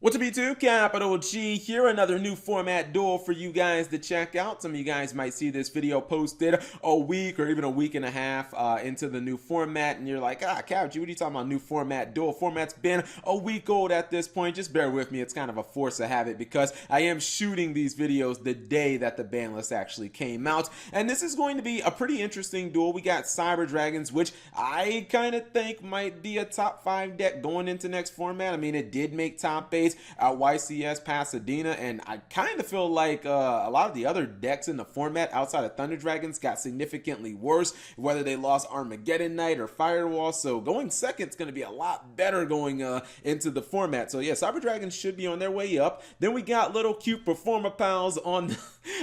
What's up YouTube? Capital G here, another new format duel for you guys to check out. Some of you guys might see this video posted a week or even a week and a half into the new format, and you're like, Cap G, what are you talking about, new format duel? Format's been a week old at this point. Just bear with me, it's kind of a force of habit because I am shooting these videos the day that the ban list actually came out, and this is going to be a pretty interesting duel. We got Cyber Dragons, which I kind of think might be a top 5 deck going into next format. I mean, it did make top 8 at YCS Pasadena, and I kind of feel like a lot of the other decks in the format outside of Thunder Dragons got significantly worse, whether they lost Armageddon Knight or Firewall. So going second is going to be a lot better going into the format. So yeah, Cyber Dragons should be on their way up. Then we got little cute Performer Pals on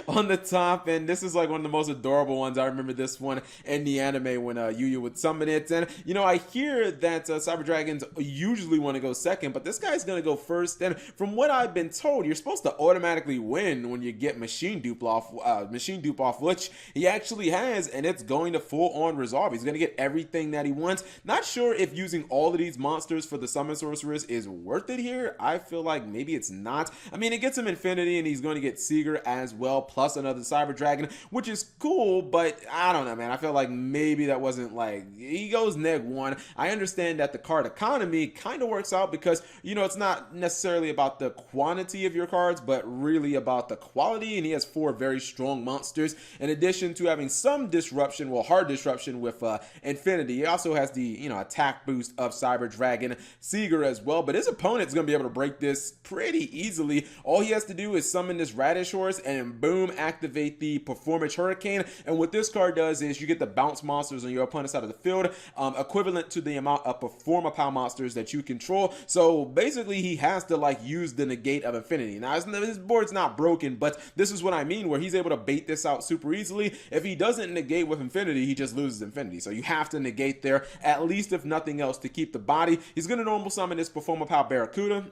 on the top, and this is like one of the most adorable ones. I remember this one in the anime when Yu would summon it, and you know, I hear that Cyber Dragons usually want to go second, but this guy's going to go first. And from what I've been told, you're supposed to automatically win when you get machine dupe off, which he actually has, and it's going to full on resolve. He's going to get everything that he wants. Not sure if using all of these monsters for the summon sorceress is worth it here. I feel like maybe it's not. I mean, it gets him infinity, and he's going to get Seeger as well, plus another Cyber Dragon, which is cool, but I don't know, man. I feel like maybe that wasn't like, he goes neg 1. I understand that the card economy kind of works out because, you know, it's not necessarily about the quantity of your cards, but really about the quality, and he has 4 very strong monsters in addition to having some disruption, well, hard disruption with infinity. He also has the, you know, attack boost of Cyber Dragon Seeger as well, but his opponent's gonna be able to break this pretty easily. All he has to do is summon this Radish horse and boom, activate the Performance Hurricane. And what this card does is you get the bounce monsters on your opponent's side of the field, equivalent to the amount of Performer Power monsters that you control. So basically he has to like use the negate of infinity. Now his board's not broken, but this is what I mean, where he's able to bait this out super easily. If he doesn't negate with infinity, he just loses infinity. So you have to negate there, at least if nothing else, to keep the body. He's going to normal summon this Performer Power Barracuda.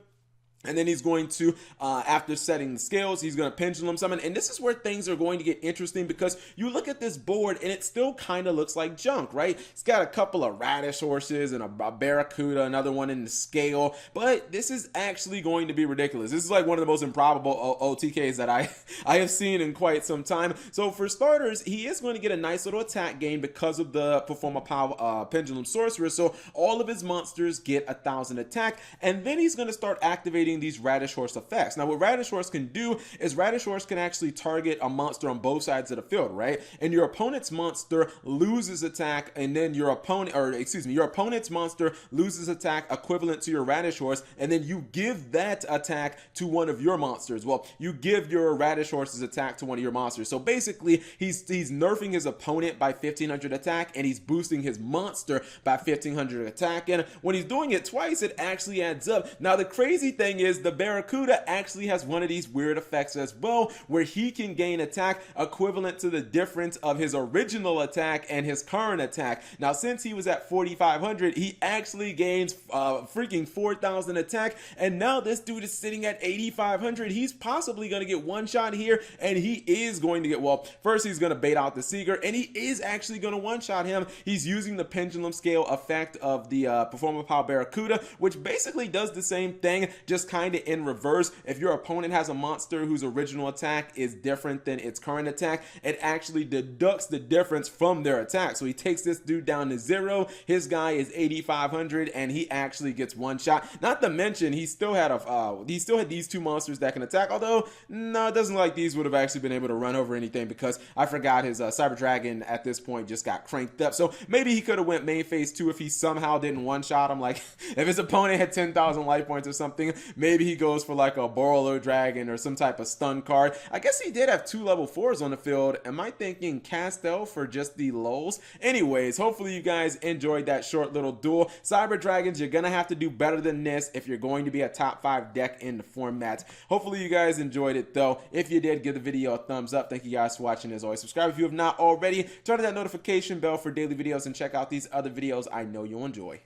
And then he's going to, after setting the scales, he's going to pendulum summon. And this is where things are going to get interesting because you look at this board and it still kind of looks like junk, right? It's got a couple of Radish horses and a Barracuda, another one in the scale. But this is actually going to be ridiculous. This is like one of the most improbable OTKs that I have seen in quite some time. So for starters, he is going to get a nice little attack gain because of the Performer Power Pendulum Sorcerer. So all of his monsters get 1,000 attack. And then he's going to start activating these Radish Horse effects. Now what Radish Horse can do is Radish Horse can actually target a monster on both sides of the field, right? And your opponent's monster loses attack, and then your opponent's monster loses attack equivalent to your Radish Horse, and then you give that attack to one of your monsters. Well, you give your Radish Horse's attack to one of your monsters. So basically he's nerfing his opponent by 1,500 attack, and he's boosting his monster by 1,500 attack, and when he's doing it twice, it actually adds up. Now the crazy thing is the Barracuda actually has one of these weird effects as well, where he can gain attack equivalent to the difference of his original attack and his current attack. Now since he was at 4,500, he actually gains freaking 4,000 attack, and now this dude is sitting at 8,500. He's possibly going to get one shot here, and he is going to get, well, first he's going to bait out the Seeger, and he is actually going to one shot him. He's using the pendulum scale effect of the Performer Power Barracuda, which basically does the same thing, just kind of in reverse. If your opponent has a monster whose original attack is different than its current attack, it actually deducts the difference from their attack. So he takes this dude down to 0. His guy is 8,500, and he actually gets one shot. Not to mention, he still had these 2 monsters that can attack. Although no, it doesn't look like these would have actually been able to run over anything because I forgot his Cyber Dragon at this point just got cranked up. So maybe he could have went main phase 2 if he somehow didn't one shot him. Like if his opponent had 10,000 life points or something, maybe he goes for like a Borolo Dragon or some type of stun card. I guess he did have 2 level 4s on the field. Am I thinking Castel for just the lulz? Anyways, hopefully you guys enjoyed that short little duel. Cyber Dragons, you're gonna have to do better than this if you're going to be a top 5 deck in the format. Hopefully you guys enjoyed it though. If you did, give the video a thumbs up. Thank you guys for watching. As always, subscribe if you have not already. Turn on that notification bell for daily videos and check out these other videos I know you'll enjoy.